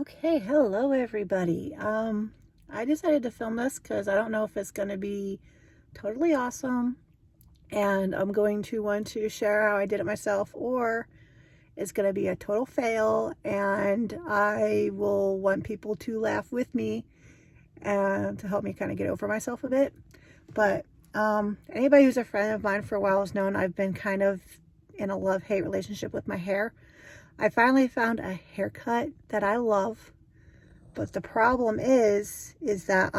Okay, hello everybody. I decided to film this because I don't know if it's going to be totally awesome and I'm going to want to share how I did it myself, or it's going to be a total fail and I will want people to laugh with me and to help me kind of get over myself a bit. But anybody who's a friend of mine for a while has known I've been kind of in a love-hate relationship with my hair. I finally found a haircut that I love, but the problem is that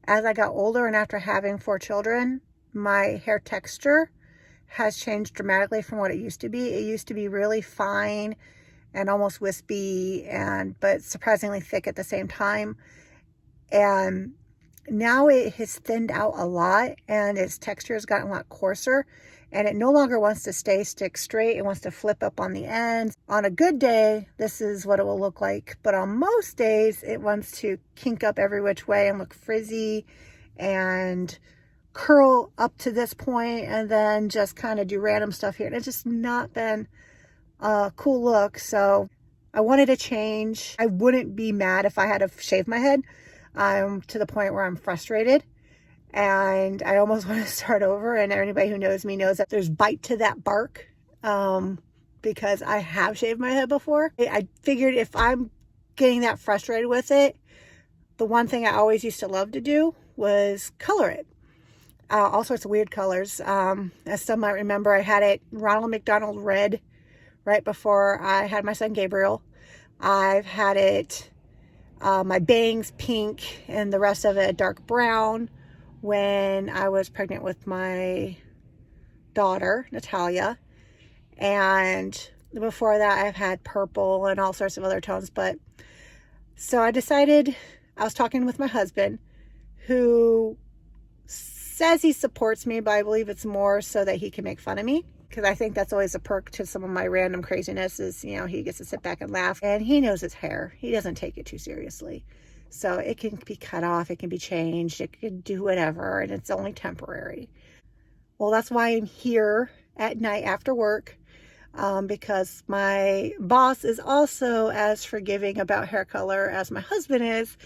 as I got older and after having 4 children, my hair texture has changed dramatically from what it used to be. It used to be really fine and almost wispy, but surprisingly thick at the same time. And now it has thinned out a lot and its texture has gotten a lot coarser, and it no longer wants to stick straight. It wants to flip up on the ends. On a good day, this is what it will look like, but on most days it wants to kink up every which way and look frizzy and curl up to this point and then just kind of do random stuff here. And it's just not been a cool look, so I wanted to change. I wouldn't be mad if I had to shave my head. I'm to the point where I'm frustrated and I almost want to start over. And anybody who knows me knows that there's bite to that bark, because I have shaved my head before. I figured if I'm getting that frustrated with it, the one thing I always used to love to do was color it. All sorts of weird colors. As some might remember, I had it Ronald McDonald red right before I had my son Gabriel. I've had it my bangs pink and the rest of it dark brown when I was pregnant with my daughter Natalia, and before that I've had purple and all sorts of other tones. But so I decided, I was talking with my husband, who says he supports me, but I believe it's more so that he can make fun of me, because I think that's always a perk to some of my random craziness is, you know, he gets to sit back and laugh, and he knows his hair. He doesn't take it too seriously. So it can be cut off, it can be changed, it can do whatever, and it's only temporary. Well, that's why I'm here at night after work, because my boss is also as forgiving about hair color as my husband is,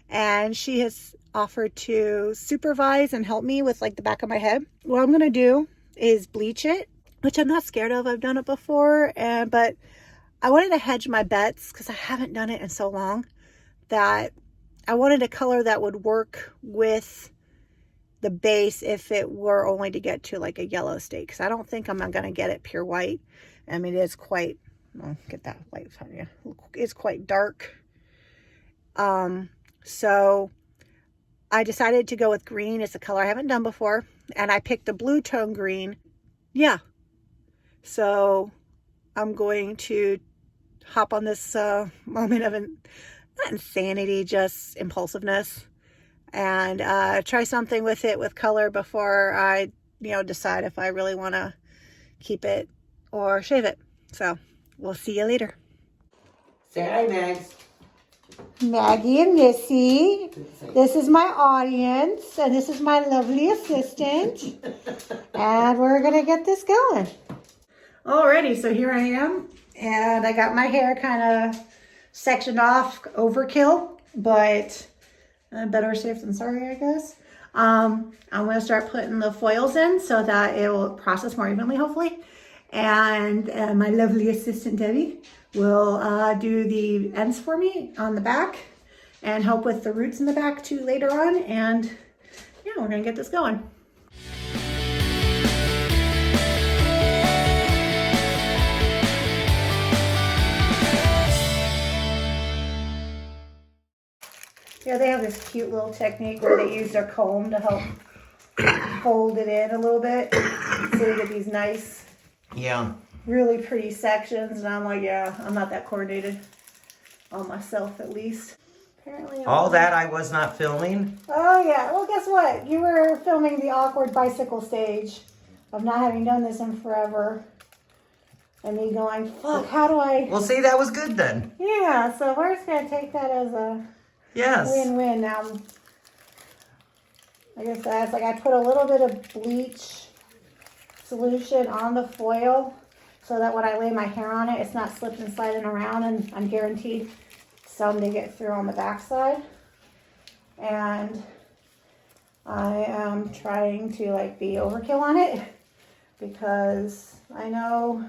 and she has offered to supervise and help me with like the back of my head. What I'm going to do is bleach it, which I'm not scared of. I've done it before, but I wanted to hedge my bets because I haven't done it in so long, that I wanted a color that would work with the base if it were only to get to like a yellow state, because I don't think I'm going to get it pure white. I mean, it is quite, I'll get that light on you. It's quite dark. So I decided to go with green. It's a color I haven't done before, and I picked a blue tone green. Yeah. So I'm going to hop on this moment of not insanity, just impulsiveness, and try something with it with color before I, decide if I really want to keep it or shave it. So we'll see you later. Say hi, Mags. Maggie and Missy. This is my audience, and this is my lovely assistant. And we're going to get this going. Alrighty, so here I am, and I got my hair kind of sectioned off, overkill, but better safe than sorry, I guess. I'm going to start putting the foils in so that it will process more evenly, hopefully. And my lovely assistant, Debbie, will do the ends for me on the back and help with the roots in the back too later on. And yeah, we're going to get this going. Yeah, they have this cute little technique where they use their comb to help fold it in a little bit so you get these nice, really pretty sections. And I'm like, yeah, I'm not that coordinated on myself, at least. Apparently, All that I was not filming. Oh yeah, well guess what? You were filming the awkward bicycle stage of not having done this in forever. And me going, fuck, how do I... Well, see, that was good then. Yeah, so we're just going to take that as a... Yes. Win-win. Now, like I said, it's like I put a little bit of bleach solution on the foil so that when I lay my hair on it, it's not slipping and sliding around, and I'm guaranteed some to get through on the backside. And I am trying to like be overkill on it because I know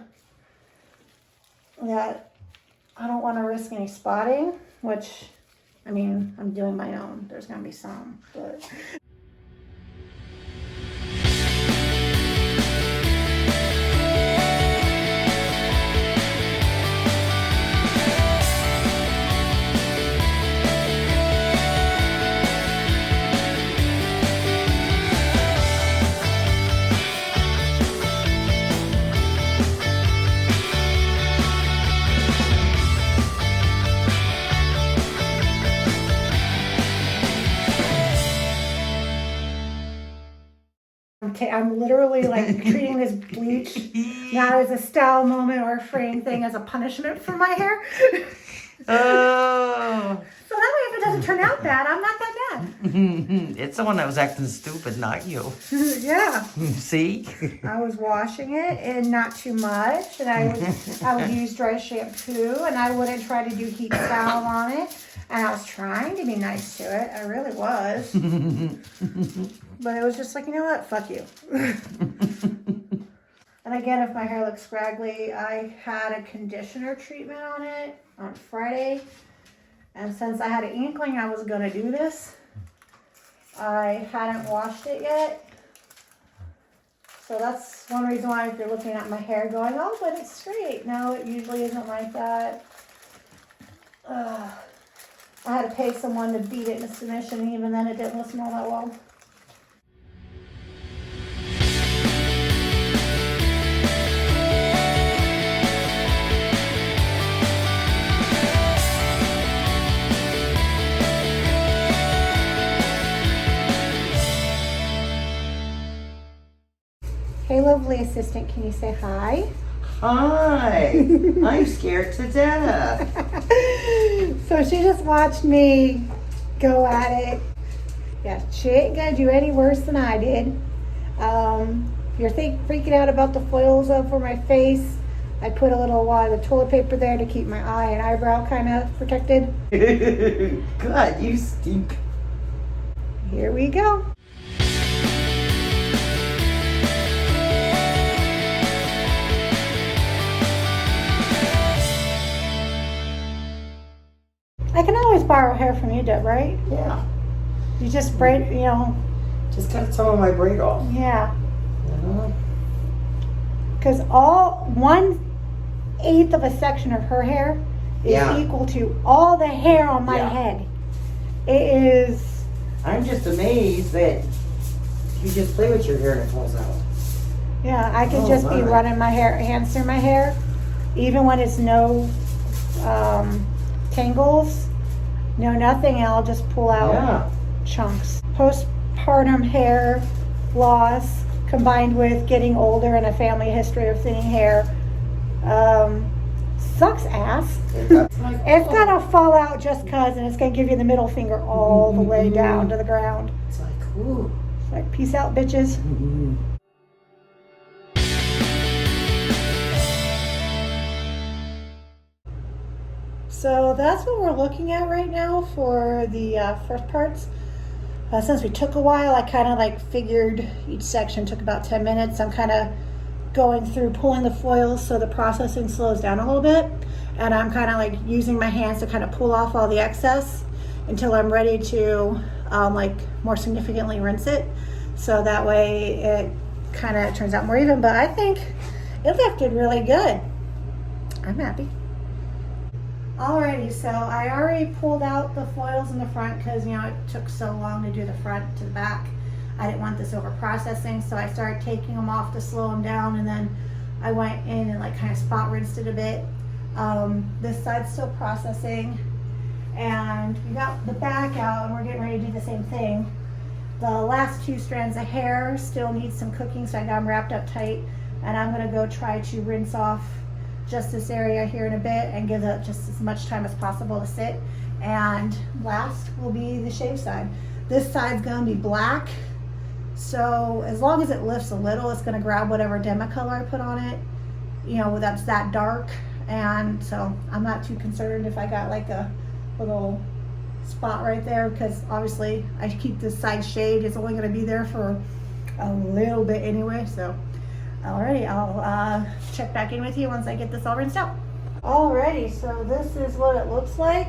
that I don't want to risk any spotting, which, I mean, I'm doing my own. There's going to be some, but... I'm literally like treating this bleach not as a style moment or a frame thing, as a punishment for my hair. Oh. So that way if it doesn't turn out bad, I'm not that bad. It's the one that was acting stupid, not you. Yeah. See? I was washing it and not too much, and I would use dry shampoo, and I wouldn't try to do heat style on it. And I was trying to be nice to it. I really was. But it was just like, you know what? Fuck you. And again, if my hair looks scraggly, I had a conditioner treatment on it on Friday. And since I had an inkling I was going to do this, I hadn't washed it yet. So that's one reason why if you're looking at my hair going, oh, but it's straight. No, it usually isn't like that. I had to pay someone to beat it into submission, and even then it didn't listen all that well. Hey, lovely assistant, can you say hi? Hi. I'm scared to death. So she just watched me go at it. Yeah, she ain't gonna do any worse than I did. If you're freaking out about the foils over my face, I put a little wad of toilet paper there to keep my eye and eyebrow kind of protected. God, you stink. Here we go. I can always borrow hair from you, Deb, right? Yeah. You just braid, Just cut some of my braid off. Yeah. Because all 1/8 of a section of her hair is equal to all the hair on my head. It is. I'm just amazed that you just play with your hair and it falls out. Yeah, I could just be running my hands through my hair, even when it's no tangles, no nothing, and I'll just pull out chunks. Postpartum hair loss combined with getting older and a family history of thinning hair sucks ass. It's gonna fall out just cause, and it's gonna give you the middle finger all the way down to the ground. It's like, ooh. It's like, peace out, bitches. So that's what we're looking at right now for the first parts. Since we took a while, I kind of like figured each section took about 10 minutes. I'm kind of going through pulling the foils so the processing slows down a little bit. And I'm kind of like using my hands to kind of pull off all the excess until I'm ready to like more significantly rinse it. So that way it kind of turns out more even. But I think it lifted really good. I'm happy. Alrighty, so I already pulled out the foils in the front because, it took so long to do the front to the back. I didn't want this over processing, so I started taking them off to slow them down, and then I went in and like kind of spot rinsed it a bit. This side's still processing, and we got the back out, and we're getting ready to do the same thing. The last 2 strands of hair still need some cooking, so I got them wrapped up tight, and I'm gonna go try to rinse off just this area here in a bit and give it just as much time as possible to sit. And last will be the shave side. This side's gonna be black, so as long as it lifts a little, it's gonna grab whatever demo color I put on it, you know, that's that dark. And so I'm not too concerned if I got like a little spot right there, because obviously I keep this side shade. It's only going to be there for a little bit anyway. So alrighty, I'll check back in with you once I get this all rinsed out. Alrighty, so this is what it looks like.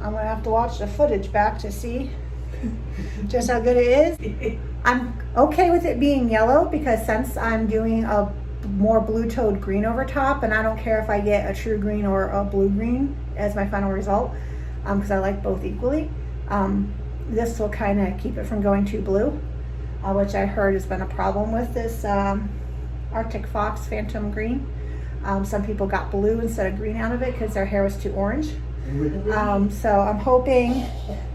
I'm gonna have to watch the footage back to see just how good it is. I'm okay with it being yellow, because since I'm doing a more blue toned green over top, and I don't care if I get a true green or a blue green as my final result, because I like both equally. This will kind of keep it from going too blue, which I heard has been a problem with this Arctic Fox Phantom Green. Some people got blue instead of green out of it because their hair was too orange. So I'm hoping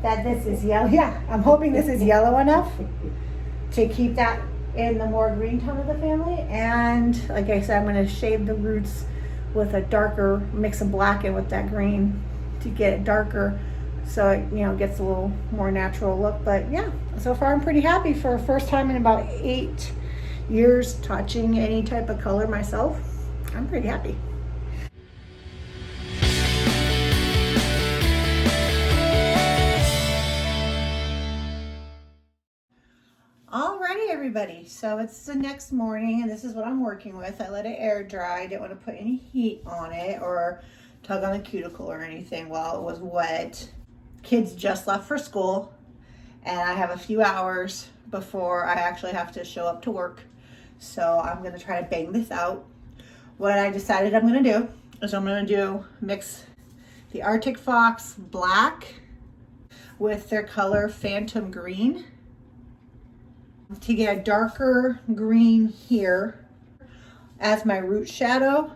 that this is yellow. Yeah, I'm hoping this is yellow enough to keep that in the more green tone of the family. And like I said, I'm going to shave the roots with a darker mix of black in with that green to get it darker, so it, you know, gets a little more natural look. But yeah, so far I'm pretty happy for a first time in about 8 years touching any type of color myself. I'm pretty happy. Alrighty, everybody, so it's the next morning and this is what I'm working with. I let it air dry. I didn't want to put any heat on it or tug on the cuticle or anything while it was wet. Kids just left for school and I have a few hours before I actually have to show up to work. So I'm going to try to bang this out. What I decided I'm going to do is I'm going to mix the Arctic Fox Black with their color Phantom Green to get a darker green here as my root shadow,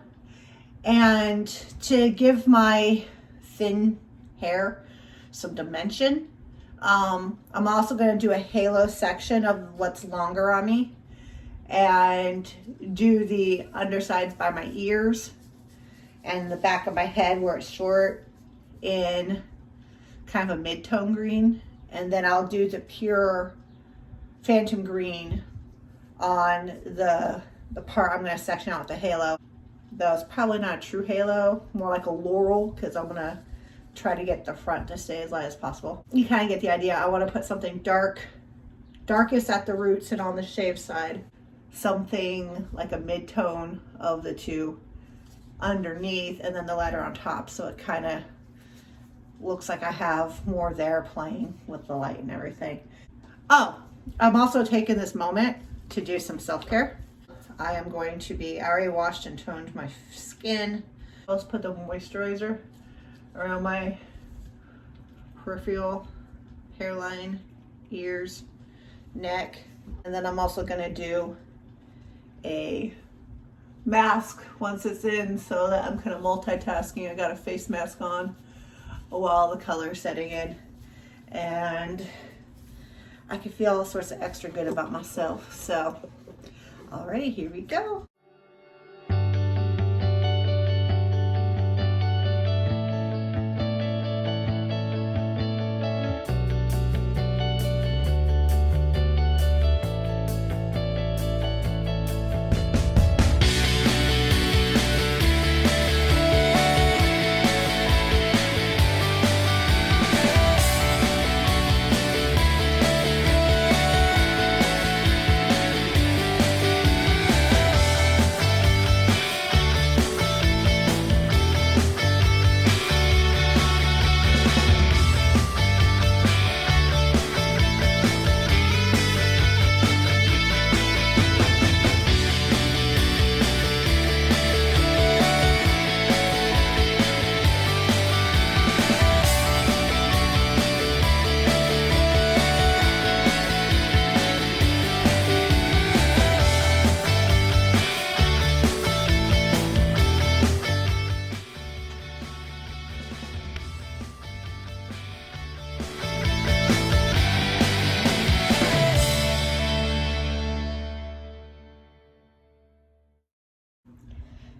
and to give my thin hair some dimension. I'm also going to do a halo section of what's longer on me and do the undersides by my ears and the back of my head where it's short in kind of a mid-tone green, and then I'll do the pure Phantom Green on the part I'm going to section out with the halo. Though it's probably not a true halo, more like a laurel, because I'm going to try to get the front to stay as light as possible. You kind of get the idea. I want to put something darkest at the roots and on the shaved side. Something like a mid-tone of the two underneath, and then the lighter on top, so it kind of looks like I have more there playing with the light and everything. Oh, I'm also taking this moment to do some self-care. I am going to be, I already washed and toned my skin. Let's put the moisturizer around my peripheral hairline, ears, neck, and then I'm also going to do a mask once it's in, so that I'm kind of multitasking. I got a face mask on while the color is setting in, and I can feel all sorts of extra good about myself. So, alrighty, here we go.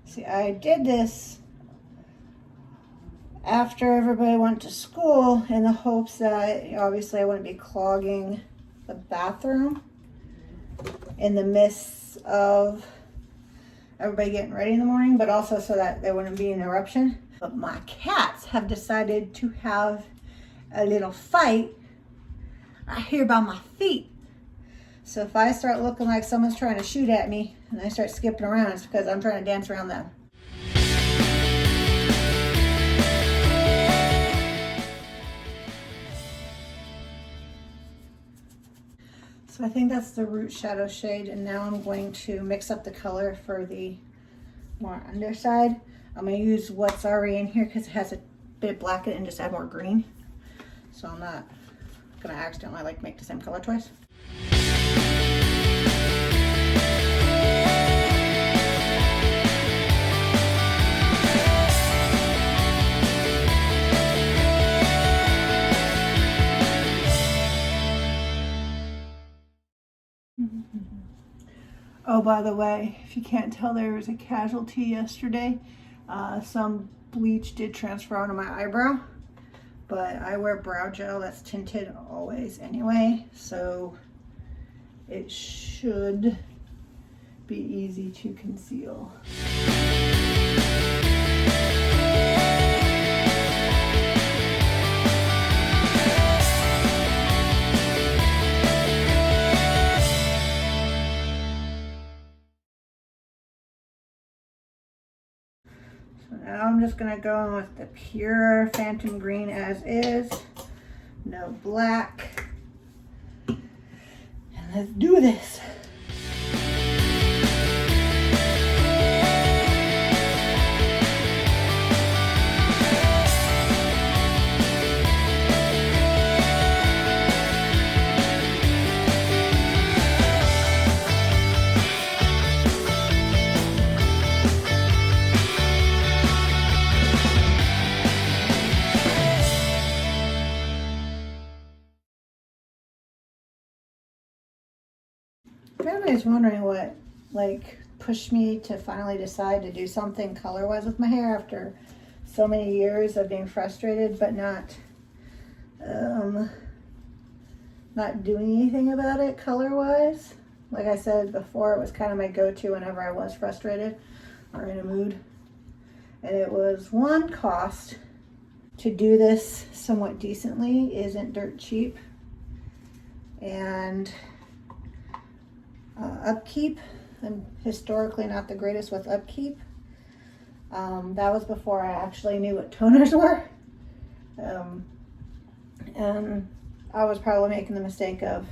See, I did this after everybody went to school in the hopes that obviously I wouldn't be clogging the bathroom in the midst of everybody getting ready in the morning, but also so that there wouldn't be an interruption. But my cats have decided to have a little fight right here by my feet. So if I start looking like someone's trying to shoot at me and I start skipping around, it's because I'm trying to dance around them. So I think that's the root shadow shade, and now I'm going to mix up the color for the more underside. I'm going to use what's already in here because it has a bit of black in it and just add more green. So I'm not going to accidentally like make the same color twice. Oh, by the way, if you can't tell, there was a casualty yesterday. Some bleach did transfer onto my eyebrow, but I wear brow gel that's tinted always anyway, so it should be easy to conceal. Now I'm just gonna go in with the pure Phantom Green as is, no black, and let's do this. If anybody's wondering what like pushed me to finally decide to do something color-wise with my hair after so many years of being frustrated but not doing anything about it color-wise. Like I said before, it was kind of my go-to whenever I was frustrated or in a mood. And it was, one, cost. To do this somewhat decently isn't dirt cheap. And upkeep. I'm historically not the greatest with upkeep. That was before I actually knew what toners were. And I was probably making the mistake of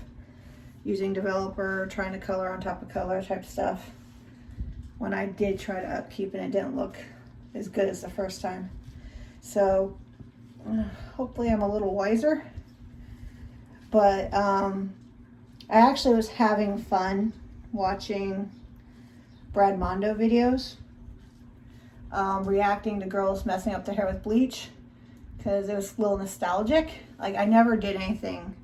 using developer, trying to color on top of color type stuff when I did try to upkeep and it didn't look as good as the first time. So hopefully I'm a little wiser. But I actually was having fun watching Brad Mondo videos, reacting to girls messing up their hair with bleach, because it was a little nostalgic. Like, I never did anything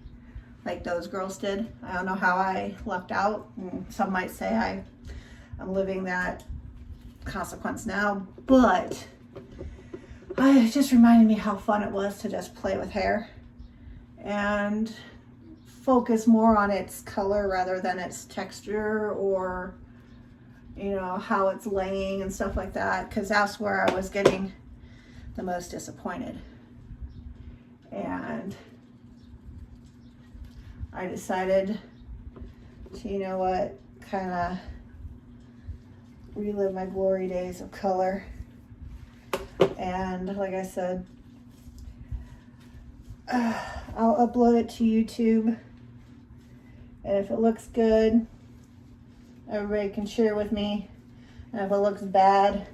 like those girls did. I don't know how I lucked out, and some might say I'm living that consequence now, but it just reminded me how fun it was to just play with hair and focus more on its color rather than its texture or, you know, how it's laying and stuff like that, because that's where I was getting the most disappointed. And I decided to, you know what, kind of relive my glory days of color. And like I said, I'll upload it to YouTube, and if it looks good, everybody can share with me, and if it looks bad,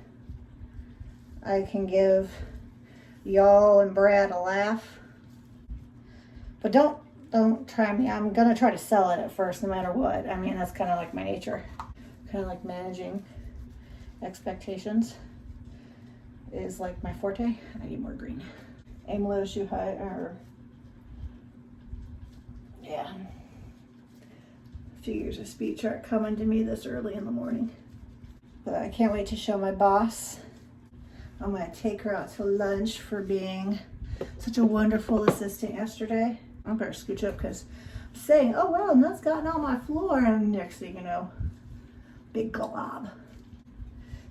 I can give y'all and Brad a laugh. But don't try me. I'm gonna try to sell it at first, no matter what. I mean, that's kind of like my nature. Kind of like managing expectations is like my forte. I need more green. Aim low, shoot high, or yeah. Figures of speech aren't coming to me this early in the morning. But I can't wait to show my boss. I'm gonna take her out to lunch for being such a wonderful assistant yesterday. I better scooch up because I'm saying, oh wow, nuts gotten on my floor, and next thing you know, big glob.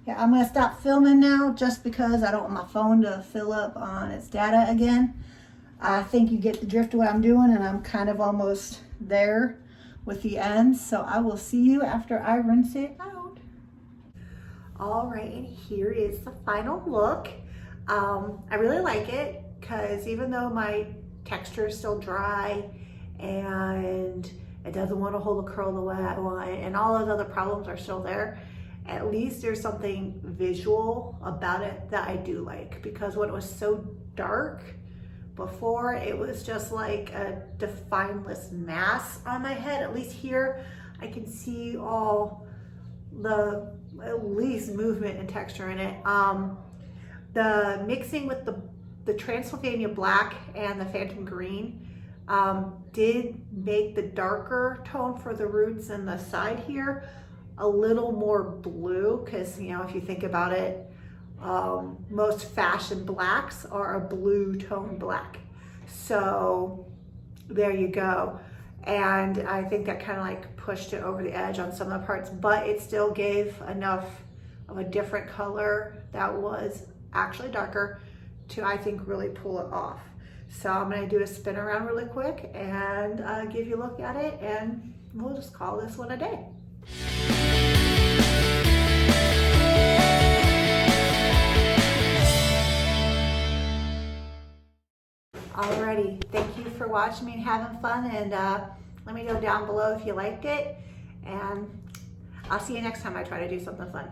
Yeah, I'm gonna stop filming now just because I don't want my phone to fill up on its data again. I think you get the drift of what I'm doing, and I'm kind of almost there with the ends. So I will see you after I rinse it out. All right, and here is the final look. I really like it because even though my texture is still dry and it doesn't want to hold a curl the way I want it, and all those other problems are still there, at least there's something visual about it that I do like, because when it was so dark before, it was just like a defineless mass on my head. At least here I can see all the at least movement and texture in it. The mixing with the Transylvania black and the Phantom green did make the darker tone for the roots and the side here a little more blue, because, you know, if you think about it, most fashion blacks are a blue tone black. So there you go. And I think that kind of like pushed it over the edge on some of the parts, but it still gave enough of a different color that was actually darker to, I think, really pull it off. So I'm gonna do a spin around really quick and give you a look at it, and we'll just call this one a day. Alrighty, thank you for watching me and having fun, and let me know down below if you liked it, and I'll see you next time I try to do something fun.